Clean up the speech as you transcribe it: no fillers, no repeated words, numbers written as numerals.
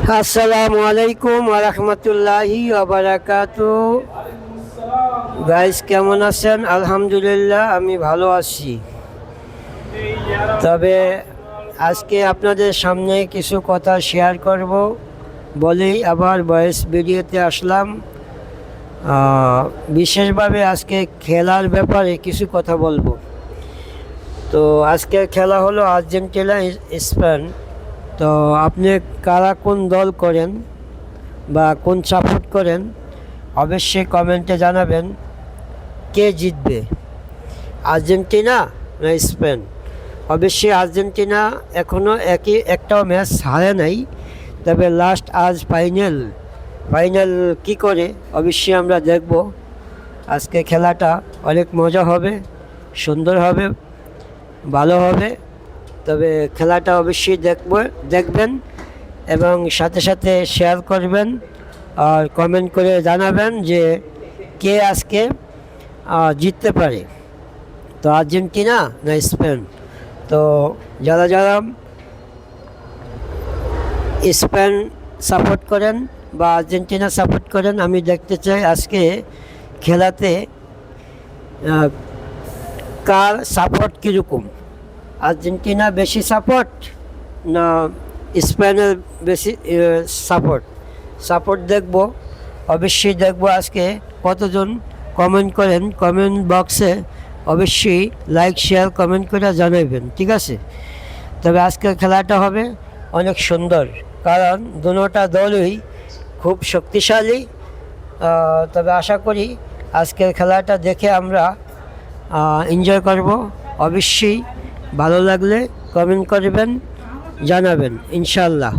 আসসালামু আলাইকুম ওয়া রাহমাতুল্লাহি ওয়া বারাকাতুহু। গাইস, কেমন আছেন? আলহামদুলিল্লাহ, আমি ভালো আছি। তবে আজকে আপনাদের সামনে কিছু কথা শেয়ার করব বলেই আবার ভয়েস ভিডিওতে আসলাম। বিশেষভাবে আজকে খেলার ব্যাপারে কিছু কথা বলবো। তো আজকের খেলা হলো আর্জেন্টিনা স্পেন। তো আপনি কারা কোন দল করেন বা কোন সাপোর্ট করেন অবশ্যই কমেন্টে জানাবেন। কে জিতবে, আর্জেন্টিনা না স্পেন? অবশ্যই আর্জেন্টিনা এখনও একটাও ম্যাচ হারে নাই। তবে লাস্ট আজ ফাইনাল কি করে অবশ্যই আমরা দেখব। আজকে খেলাটা অনেক মজা হবে, সুন্দর হবে, ভালো হবে। তবে খেলাটা অবশ্যই দেখবেন এবং সাথে সাথে শেয়ার করবেন আর কমেন্ট করে জানাবেন যে কে আজকে জিততে পারে, তো আর্জেন্টিনা না স্পেন। তো যারা যারা স্পেন সাপোর্ট করেন বা আর্জেন্টিনা সাপোর্ট করেন, আমি দেখতে চাই আজকে খেলাতে কার সাপোর্ট কীরকম। আর্জেন্টিনা বেশি সাপোর্ট না স্পেনের বেশি সাপোর্ট দেখব, অবশ্যই দেখব। আজকে কতজন কমেন্ট করেন কমেন্ট বক্সে অবশ্যই লাইক শেয়ার কমেন্ট করে জানাবেন, ঠিক আছে? তবে আজকের খেলাটা হবে অনেক সুন্দর, কারণ দুটোটা দলই খুব শক্তিশালী। তবে আশা করি আজকের খেলাটা দেখে আমরা এনজয় করব। অবশ্যই ভালো লাগলে কমেন্ট করবেন, জানাবেন ইনশাল্লাহ।